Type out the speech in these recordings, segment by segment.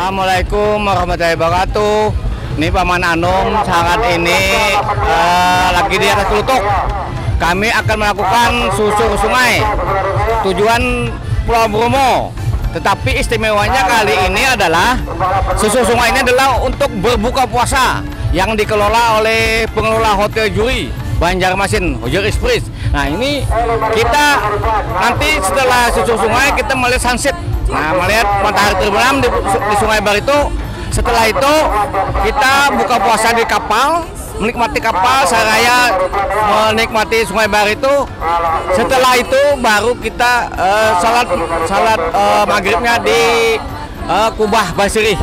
Assalamualaikum warahmatullahi wabarakatuh. Ini Paman Anom saat ini lagi di atas Klutuk. Kami akan melakukan susur sungai tujuan Pulau Bromo. Tetapi istimewanya kali ini adalah susur sungai ini adalah untuk berbuka puasa yang dikelola oleh pengelola Hotel Juri Banjarmasin, Hotel Express. Nah ini kita nanti setelah susur sungai kita melihat sunset. Nah, melihat matahari terbenam di Sungai Bar itu. Setelah itu kita buka puasa di kapal, menikmati kapal seraya menikmati Sungai Bar itu. Setelah itu baru kita salat maghribnya di Kubah Basri.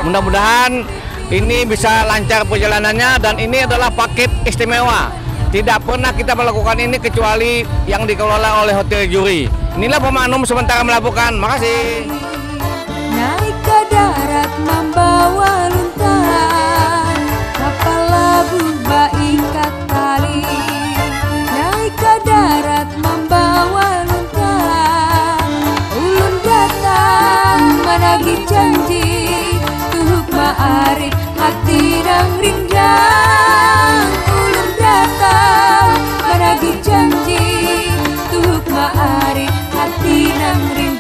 Mudah-mudahan ini bisa lancar perjalanannya dan ini adalah paket istimewa. Tidak pernah kita melakukan ini kecuali yang dikelola oleh Hotel Juri. Inilah Paman Anom sementara melakukan. Makasih. Naik ke darat membawa luntaan, kapal labu ikat tali. Naik ke darat membawa luntaan, ulun datang menagih janji, tuhuk ma'arif hati nang rindang. Ulun datang menagih janji, tuhuk ma'arif hati nang rindang.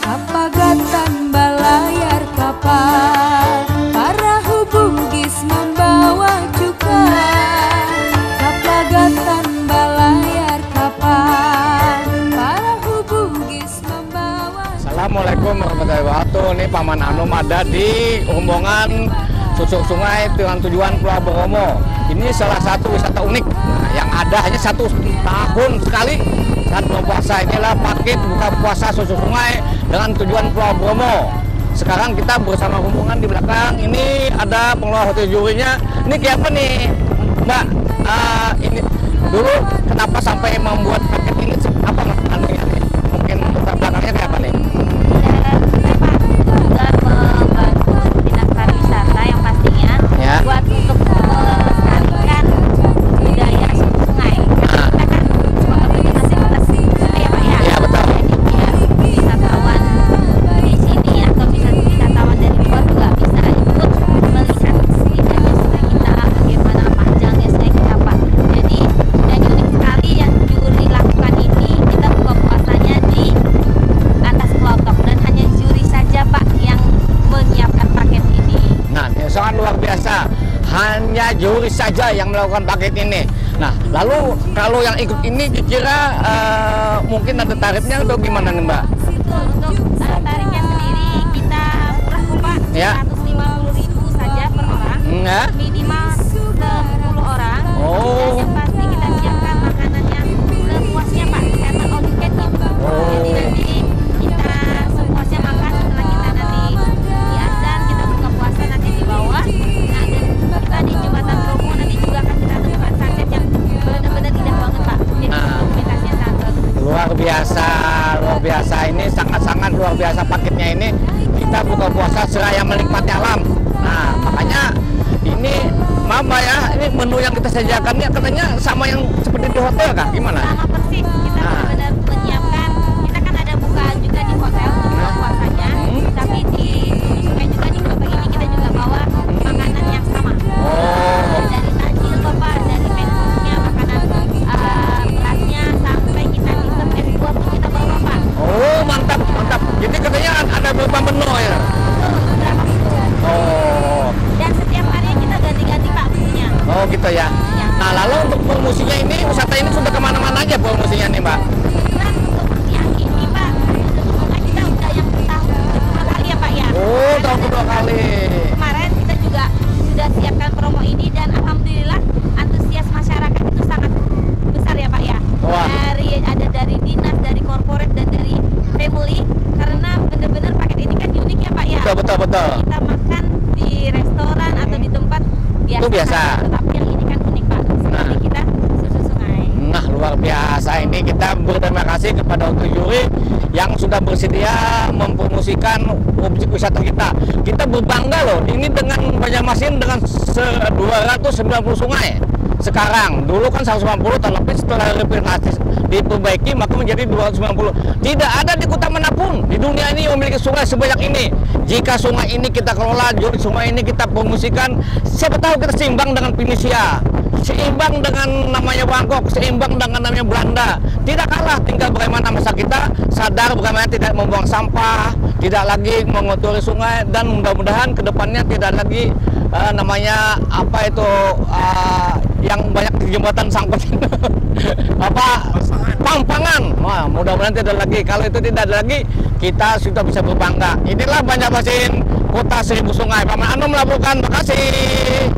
Apagatan balayar kapal, para hubugis membawa cukai. Apagatan balayar kapal, para hubugis membawa cukai. Assalamualaikum warahmatullahi wabarakatuh. Ini Paman Anom ada di rombongan susur sungai dengan tujuan Pulau Bromo. Ini salah satu wisata unik yang ada hanya satu tahun sekali saat bulan puasa. Inilah paket buka puasa susur sungai dengan tujuan Pulau Bromo. Sekarang kita bersama rombongan di belakang. Ini ada pengelola Hotel Jurinya. Ini kayak apa nih, Mbak? Ini dulu kenapa sampai membuat paket ini? Apa anunya nih? Mungkin latar belakangnya kayak apa nih? Buat untuk melestarikan budaya susur sungai. Kita kan mempunyai fasilitas juga ya Pak ya. Iya betul. Jadi biar wisatawan di sini atau wisatawan dari luar juga bisa ikut melihat indahnya sungai kita, bagaimana panjangnya sungai kita Pak. Jadi yang unik sekali yang Juri lakukan ini, kita buka puasanya di atas Klutuk dan hanya Juri saja Pak yang menyiapkan paket ini. Nah, ini sangat luar biasa. Hanya Juri saja yang melakukan paket ini. Nah, lalu kalau yang ikut ini kira mungkin ada tarifnya atau gimana nih Mbak? Betul, untuk tarifnya sendiri kita murah kok Pak, Ya. 150.000 saja per orang, Ya. minimal 10 orang. Oh. Dan yang pasti kita siapkan makanan yang sepuasnya Pak, karena all you can eat. Jadi nanti kita sepuasnya makan setelah kita nanti di azan, kita buka puasa nanti di bawah. Nah, dan kita di Jembatan Bromo nanti juga akan kita temukan sunset yang benar-benar indah banget Pak. Jadi dokumentasinya sangat bagus. Luar biasa. Ini sangat-sangat luar biasa paketnya ini. Kita buka puasa seraya menikmati alam. Nah, makanya ini Mama ya, ini menu yang kita sajikan ini katanya sama yang seperti di hotel kah? Gimana? Sama persis, kita benar-benar menyiapkan. Kita kan ada bukaan juga di hotel untuk buka puasanya, tapi di sungai juga di Klutuk ini kita juga bawa makanan yang sama. Dari tajil Bapak, dari main-course-nya, makanan beratnya sampai kita dessert es buah pun kita bawa Pak. Oh, mantap. Jadi katanya ada beberapa menu ya. Oh. Dan setiap harinya kita ganti-ganti Pak menunya. Oh gitu ya. Nah lalu untuk promosinya ini, wisata ini sudah kemana-mana aja promosinya nih Mbak? Kebetulan untuk yang ini Pak, kita udah yang tahun kedua kali ya Pak ya. Oh, tahun kedua kali. Kemarin kita juga sudah siapkan promo ini dan alhamdulillah antusias masyarakat itu sangat besar ya Pak ya. Wah. Dari dinas, dari korporat dan dari family, karena benar-benar paket ini kan unik ya Pak ya. Betul. Kita makan di restoran atau di tempat biasa. Itu biasa. Tetapi yang ini kan unik Pak. Seperti kita susur sungai. Nah luar biasa ini, kita berterima kasih kasih kepada untuk juri yang sudah bersedia mempromosikan objek wisata kita. Kita berbangga loh, ini dengan Banjarmasin dengan 290 sungai. Sekarang, dulu kan 190, tapi setelah diperbaiki maka menjadi 290. Tidak ada di kota manapun di dunia ini yang memiliki sungai sebanyak ini. Jika sungai ini kita kelola, sungai ini kita promosikan, siapa tahu kita seimbang dengan Pinisia, seimbang dengan namanya Bangkok, seimbang dengan namanya Belanda. Tidak kalah, tinggal bagaimana masa kita sadar bagaimana tidak membuang sampah, tidak lagi mengotori sungai, dan mudah-mudahan kedepannya tidak lagi namanya apa itu yang banyak di jembatan sangkut apa pampangan. Wah, mudah-mudahan tidak lagi. Kalau itu tidak ada lagi, kita sudah bisa berbangga. Inilah Banjarmasin, kota 1000 sungai. Paman Anu melaporkan. Terima kasih.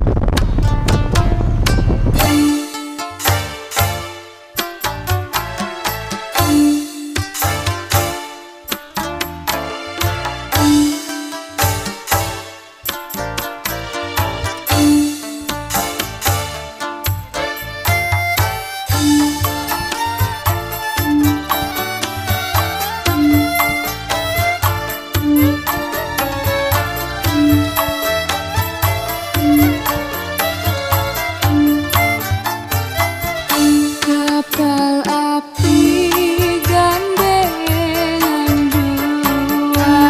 Kapal api gandengan dua,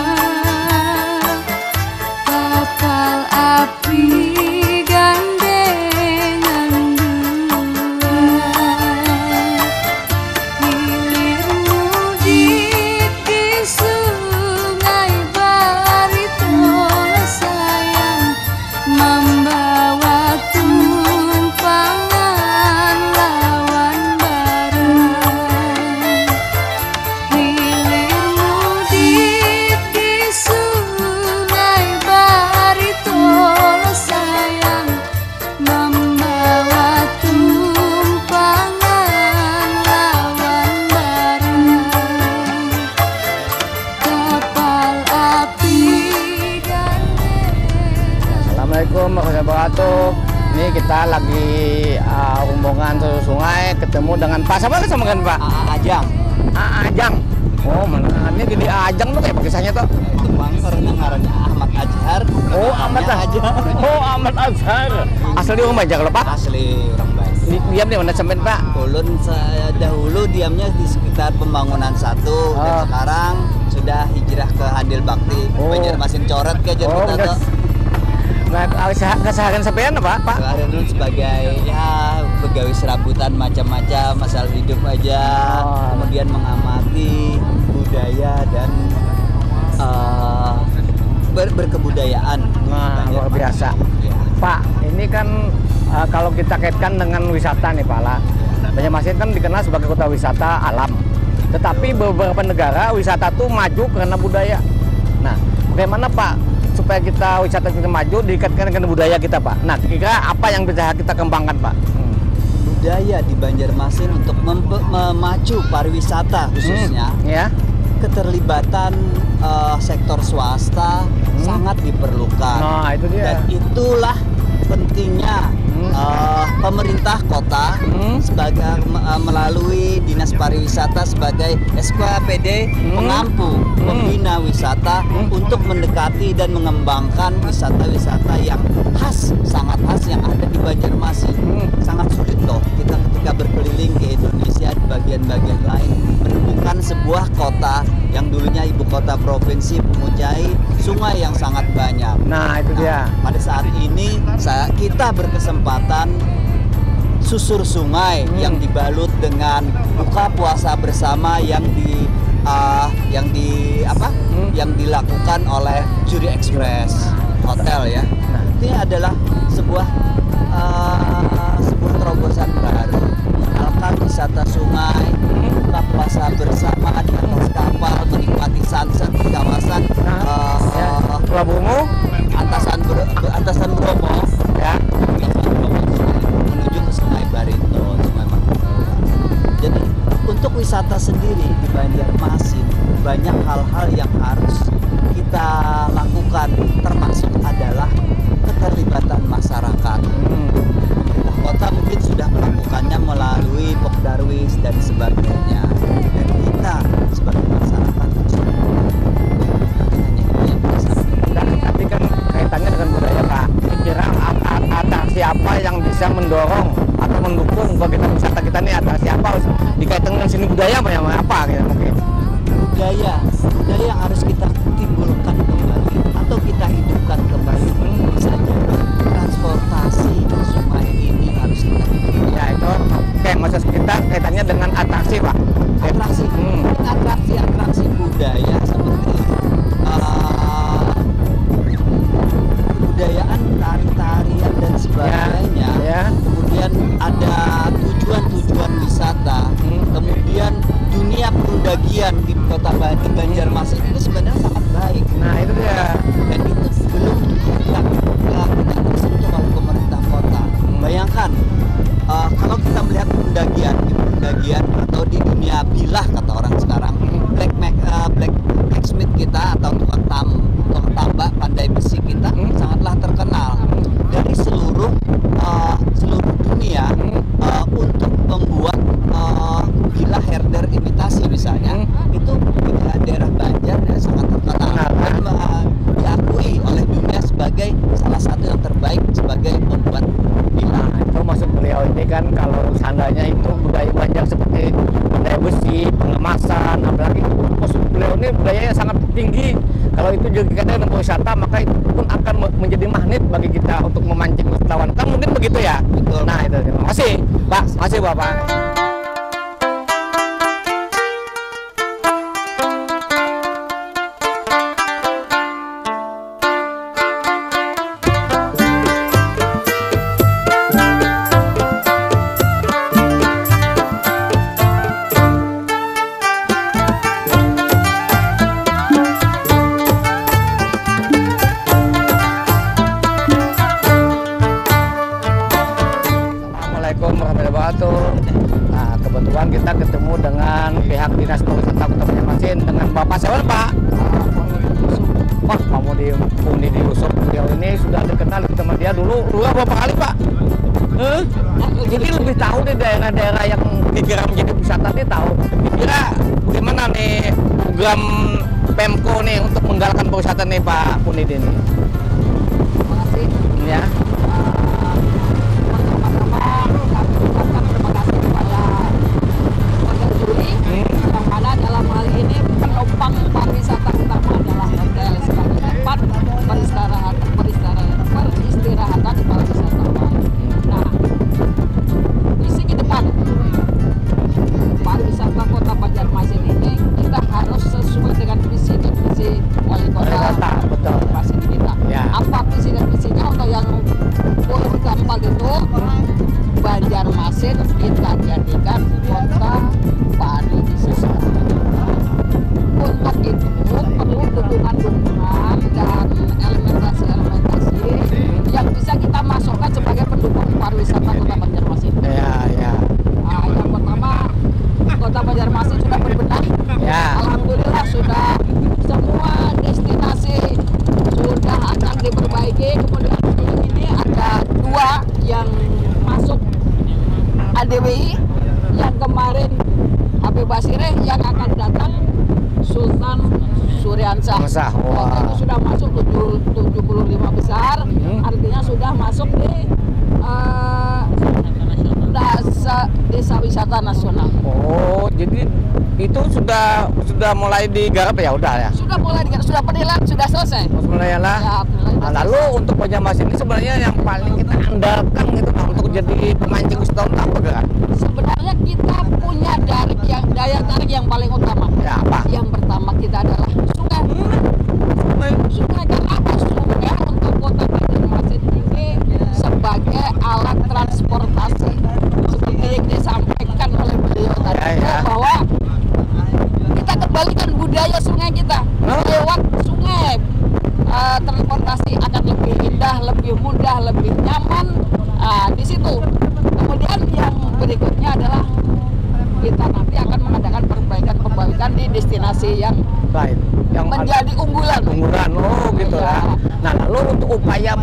kapal api gandengan dua, hilir mudik di sungai Baritola sayang, membawa tumpangan lawan barang. Hilir mudik di sungai Baritola sayang, membawa tumpangan lawan barang. Kapal api gandengan. Assalamualaikum warahmatullahi wabarakatuh. Ini kita lagi rombongan Susur Sungai ketemu dengan Pak. Siapa sama kan Pak? Ajang. Ajang. Oh, mana ini jadi Ajang tuh kayak pakisahnya tuh. Itu bangsornya ngarannya Ahmad Azhar. Oh, Ahmad Azhar. Oh, Ahmad Azhar. Asli orang Banjar loh Pak. Asli orang Banjar. Diam di mana sampean Pak? Ulun saya dahulu diamnya di sekitar Pembangunan 1 dan Oh. sekarang sudah hijrah ke Handil Bakti. Oh. Banjarmasin coret ke Oh, Jerman udah. tuh. Nah, keseharian sampean apa Pak? Kemarin dulu sebagai ya pegawai serabutan macam-macam masalah hidup aja, Oh. kemudian mengamati budaya dan berkebudayaan. Nah, luar biasa. Ya. Pak, ini kan kalau kita kaitkan dengan wisata nih Pak La, Banjarmasin kan dikenal sebagai kota wisata alam. Tetapi beberapa negara wisata tuh maju karena budaya. Nah, bagaimana Pak supaya kita wisata kita maju dikaitkan dengan budaya kita Pak? Nah, kira-kira apa yang bisa kita kembangkan Pak? Budaya di Banjarmasin untuk memacu pariwisata khususnya, Ya. keterlibatan sektor swasta sangat diperlukan. Nah, itu dia. Dan itulah pentingnya pemerintah kota sebagai melalui Dinas Pariwisata sebagai SKPD pengampu pembina wisata untuk mendekati dan mengembangkan wisata-wisata yang khas, sangat khas yang ada di Banjarmasin. Sangat sulit loh kita ketika berkeliling ke Indonesia di bagian-bagian lain menemukan sebuah kota yang dulunya ibu kota provinsi mempunyai sungai yang sangat banyak. Nah, itu dia. Pada saat ini kita berkesempatan susur sungai yang dibalut dengan buka puasa bersama yang dilakukan oleh Juri Express Hotel ya. Ini adalah sebuah terobosan baru mengenalkan wisata sungai, buka puasa bersama di atas kapal, menikmati sunset di kawasan Pulau Bungu, Antasan Bromo ya. menuju ke Sungai Barito, Sungai Makmur. Jadi untuk wisata sendiri di Banjarmasin banyak hal-hal yang harus kita lakukan, termasuk adalah keterlibatan masyarakat. Pemerintah kota mungkin sudah melakukannya melalui Pokdarwis dan sebagainya. Dan kita sebagai masyarakat harus hanya itu yang bisa. Tapi kan kaitannya dengan budaya Pak. Kira ada siapa yang bisa mendorong atau mendukung kegiatan wisata kita nih, ada siapa dikaitkan dengan seni budaya apa gitu mungkin? budaya yang harus kita timbulkan kembali atau kita hidupkan kembali. Misalnya transportasi sungai ini harus kita hidupkan. Ya itu kayak maksud kita kaitannya dengan atraksi Pak. Atraksi budaya seperti kebudayaan, tari-tarian dan sebagainya. Ya. Kemudian ada tujuan-tujuan wisata. Kemudian dunia pendakian di Kota Banjarmasin itu sebenarnya sangat baik. Nah itu dia. Dan itu belum tidak tersentuh oleh pemerintah kota. Bayangkan kalau kita melihat pendakian atau di dunia bilah kata orang sekarang, blacksmith kita atau tukang tambak pandai besi kita sangatlah terkenal dari seluruh dunia untuk membuat bilah herder imitasi misalnya. Itu di daerah Banjar yang sangat terkenal dan diakui oleh dunia sebagai salah satu yang terbaik sebagai pembuat bilah. Nah, itu maksud beliau ini kan kalau seandainya itu budaya Banjar seperti budaya besi, pengemasan, apalagi maksud beliau ini budayanya sangat tinggi. Kalau itu juga dengan wisata maka itu pun akan menjadi magnet bagi kita untuk memancing wisatawan. Kan mungkin begitu ya. Betul. Nah itu terima kasih Pak, masih Bapak. Assalamualaikum warahmatullahi wabarakatuh. Nah, kebetulan kita ketemu dengan pihak Dinas Pariwisata Kota Banjarmasin dengan Bapak siapa Pak? Wah, Pak Mudi di Yusuf. Beliau ini sudah dikenal sama dia dulu berapa kali Pak? Jadi lebih tahu nih daerah-daerah yang dikira menjadi wisata dia tahu. Kira bagaimana nih program Pemko nih untuk menggalakkan pariwisata nih Pak Punidi ini? Terima kasih. Ya. Terima kasih kepada Kota Juri yang mana dalam hal ini penopang pariwisata utama adalah hotel sebagai tempat peristirahatan para wisatawan. Nah, visi ke depan pariwisata Kota Banjarmasin ini kita harus sesuai dengan visi dan misi wali kota Betul. Banjarmasin kita. Ya. Apa visi dan misinya untuk yang boleh gampang itu Banjarmasin kita jadikan kota pariwisata. Untuk itu perlu dukungan dan elementasi yang bisa kita masukkan sebagai pendukung pariwisata Kota Banjarmasin. Ya. Nah, yang pertama Kota Banjarmasin sudah berbenah. Ya. Alhamdulillah sudah semua destinasi sudah akan diperbaiki. Kemudian ini ada 2 yang masuk ADWI, yang kemarin Habib Basire, yang akan datang Sultan Suryansyah. Kota itu sudah masuk 75 besar, artinya sudah masuk di desa wisata nasional. Oh, jadi itu sudah mulai digarap ya udah ya. Sudah mulai sudah penilaian sudah selesai. Sebenarnya lah. Ya, penilaian Nah, sudah lalu selesai. untuk Banjarmasin ini sebenarnya yang paling kita andalkan gitu Pak untuk jadi pemancing wisatawan apa kan? Sebenarnya kita punya daya tarik yang paling utama. Ya apa? Yang pertama kita adalah sungai. Sungai karena apa? Sungai untuk Kota Banjarmasin ini sebagai alat transportasi seperti yang disampaikan oleh beliau tadi Ya. bahwa kita kembalikan budaya sungai kita lewat sungai. Transportasi akan lebih indah, lebih mudah, lebih nyaman. Di situ. Kemudian yang berikutnya adalah kita nanti akan mengadakan perbaikan di destinasi yang Baik. Yang menjadi unggulan. unggulan. Oh gitu Ya. ya. Nah, lalu untuk upaya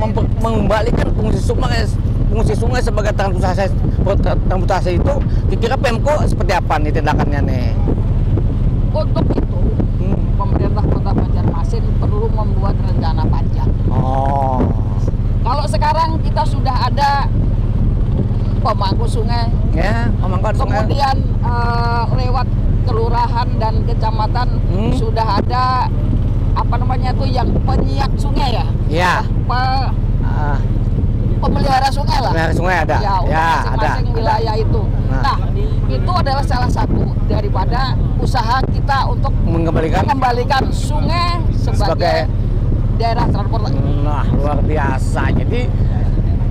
mengembalikan fungsi sungai fungsi sungai sebagai transportasi itu, kira-kira Pemko seperti apa nih tindakannya nih? Untuk itu, pemerintah Kota Banjarmasin perlu membuat rencana panjang. Oh. Kalau sekarang kita sudah ada pemangku sungai, Ya, pemangku sungai. kemudian lewat kelurahan dan kecamatan sudah ada apa namanya tuh yang penyiap sungai ya? Ya. Pemelihara sungai lah. Pemelihara sungai ada. Ya, untuk Ya, masing-masing ada. wilayah itu. Nah, itu adalah salah satu daripada usaha kita untuk mengembalikan sungai sebagai daerah transportasi. Nah, luar biasa. Jadi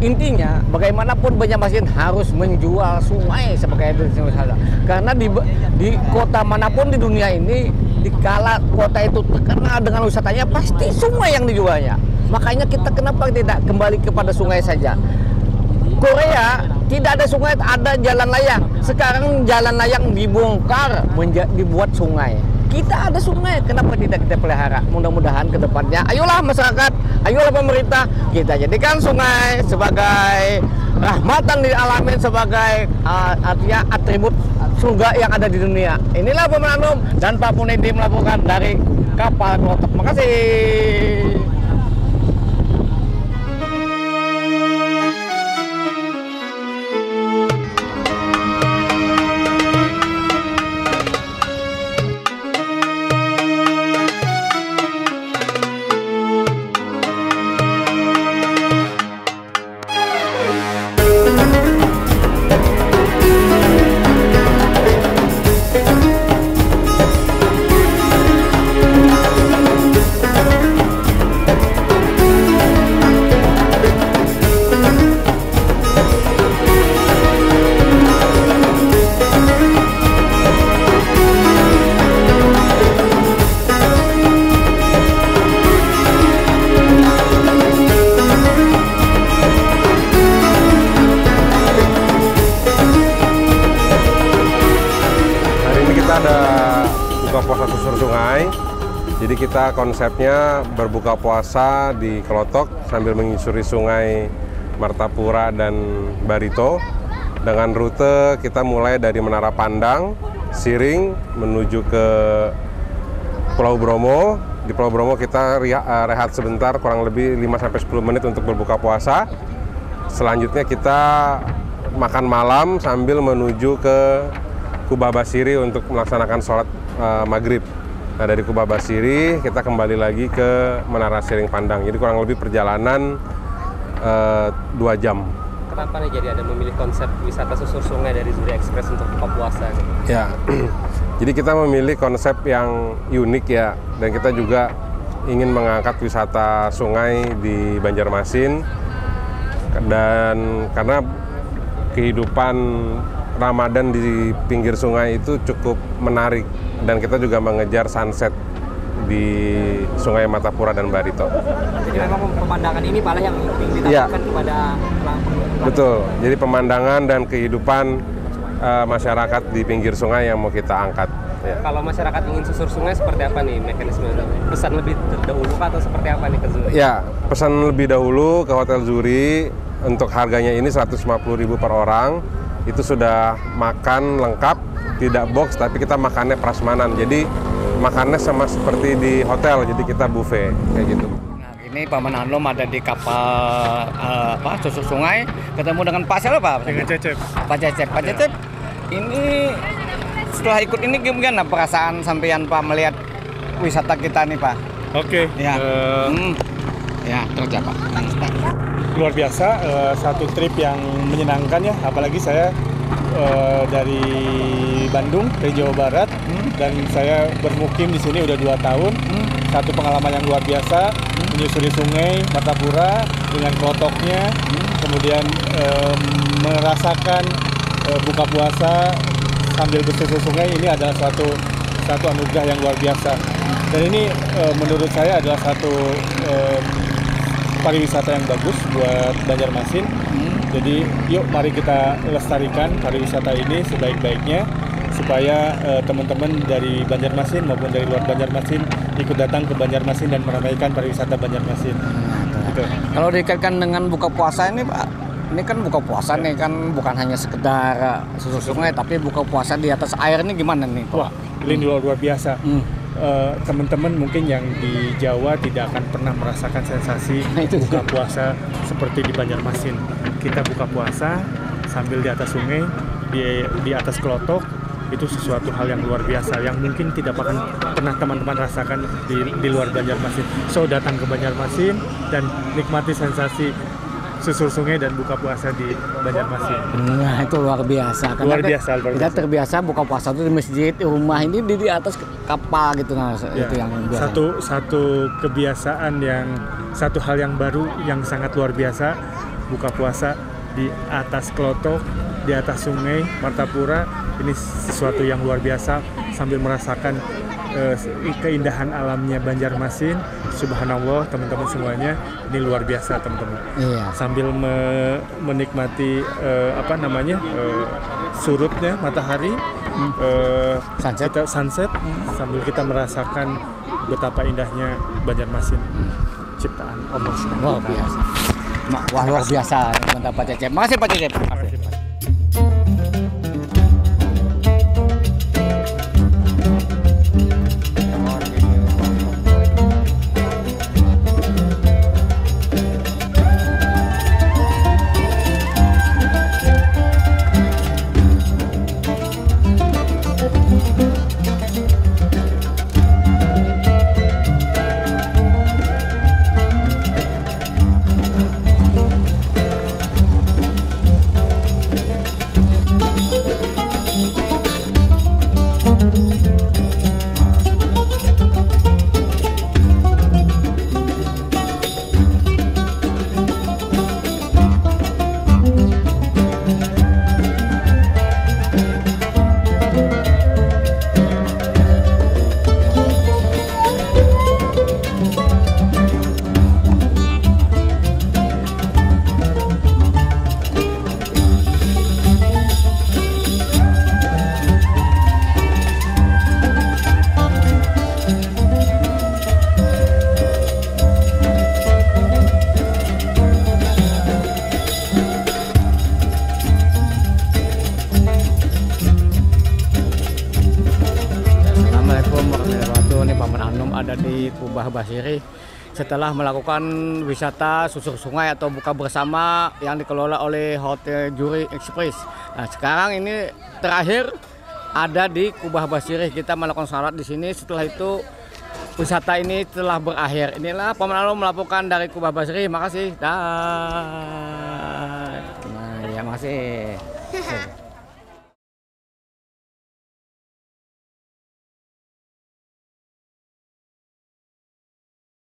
intinya bagaimanapun Banjarmasin harus menjual sungai sebagai usaha. Karena di kota manapun di dunia ini, dikala kota itu terkenal dengan wisatanya, pasti sungai yang dijualnya. Makanya kita kenapa tidak kembali kepada sungai saja? Korea tidak ada sungai, ada jalan layang. Sekarang jalan layang dibongkar, dibuat sungai. Kita ada sungai, kenapa tidak kita pelihara? Mudah-mudahan ke depannya, ayolah masyarakat, ayolah pemerintah, kita jadikan sungai sebagai rahmatan dialamin, sebagai artinya atribut surga yang ada di dunia. Inilah Pak Manum dan Pak Punedi melaporkan dari kapal Klotok. Makasih. Buka puasa susur sungai. Jadi kita konsepnya berbuka puasa di Klotok sambil menyusuri sungai Martapura dan Barito. Dengan rute kita mulai dari Menara Pandang, Siring menuju ke Pulau Bromo. Di Pulau Bromo kita rehat sebentar, kurang lebih 5-10 menit untuk berbuka puasa. Selanjutnya kita makan malam sambil menuju ke Kubabasiri untuk melaksanakan sholat maghrib. Nah, dari Kubabasiri kita kembali lagi ke Menara Siring Pandang. Jadi kurang lebih perjalanan 2 jam. Kenapa nih jadi ada memilih konsep wisata susur sungai dari Zuri Express untuk buka puasa? Ya, jadi kita memilih konsep yang unik ya, dan kita juga ingin mengangkat wisata sungai di Banjarmasin. Dan karena kehidupan Ramadan di pinggir sungai itu cukup menarik, dan kita juga mengejar sunset di Sungai Martapura dan Barito. Jadi memang pemandangan ini malah yang ingin ditampilkan kepada Betul, jadi pemandangan dan kehidupan masyarakat di pinggir sungai yang mau kita angkat. Ya. Kalau masyarakat ingin susur sungai seperti apa nih mekanisme? Pesan lebih terdahulu atau seperti apa nih ke Zuri? Ya, pesan lebih dahulu ke Hotel Zuri. Untuk harganya ini 150.000 per orang. Itu sudah makan lengkap, tidak box, tapi kita makannya prasmanan. Jadi makannya sama seperti di hotel, jadi kita buffet kayak gitu. Nah, ini Pak Mananum ada di kapal susur sungai, ketemu dengan Pak siapa Pak? Dengan Cecep. Pak Cecep. Pak Cecep, ini setelah ikut ini gimana perasaan sampean Pak melihat wisata kita nih Pak? Oke. Ya, ya kerja Pak. Luar biasa, satu trip yang menyenangkan ya, apalagi saya dari Bandung ke Jawa Barat dan saya bermukim di sini udah 2 tahun. Satu pengalaman yang luar biasa, menyusuri sungai Martapura dengan klotoknya, kemudian merasakan buka puasa sambil bersusur sungai. Ini adalah satu anugerah yang luar biasa, dan ini menurut saya adalah satu pariwisata yang bagus buat Banjarmasin. Jadi yuk mari kita lestarikan pariwisata ini sebaik-baiknya supaya teman-teman dari Banjarmasin maupun dari luar Banjarmasin ikut datang ke Banjarmasin dan meramaikan pariwisata Banjarmasin. Gitu. Kalau dikaitkan dengan buka puasa ini Pak, ini kan buka puasa nih kan bukan hanya sekedar susur sungai tapi buka puasa di atas air ini gimana nih Pak? Wah, ini luar biasa. Teman-teman mungkin yang di Jawa tidak akan pernah merasakan sensasi buka puasa seperti di Banjarmasin. Kita buka puasa sambil di atas sungai, di atas kelotok, itu sesuatu hal yang luar biasa yang mungkin tidak pernah teman-teman rasakan di luar Banjarmasin. So datang ke Banjarmasin dan nikmati sensasi susur sungai dan buka puasa di Banjarmasin. Nah itu luar biasa. Luar biasa. Kita terbiasa buka puasa itu di masjid, di rumah, ini di atas kapal gitu. Nah ya, itu yang biasa. Satu kebiasaan satu hal yang baru yang sangat luar biasa, buka puasa di atas kelotok, di atas sungai Martapura. Ini sesuatu yang luar biasa sambil merasakan keindahan alamnya Banjarmasin. Subhanallah teman-teman semuanya, ini luar biasa teman-teman. Iya. Sambil menikmati surutnya matahari, sunset, sambil kita merasakan betapa indahnya Banjarmasin, ciptaan Allah. Luar biasa. Wah luar biasa teman-teman Pak Cecep. Makasih Pak Cecep. Ada di Kubah Basiri setelah melakukan wisata susur sungai atau buka bersama yang dikelola oleh Hotel Juri Express. Nah, sekarang ini terakhir ada di Kubah Basiri, kita melakukan salat di sini. Setelah itu wisata ini telah berakhir. Inilah Paman Alum melaporkan dari Kubah Basiri. Makasih. Nah, ya makasih.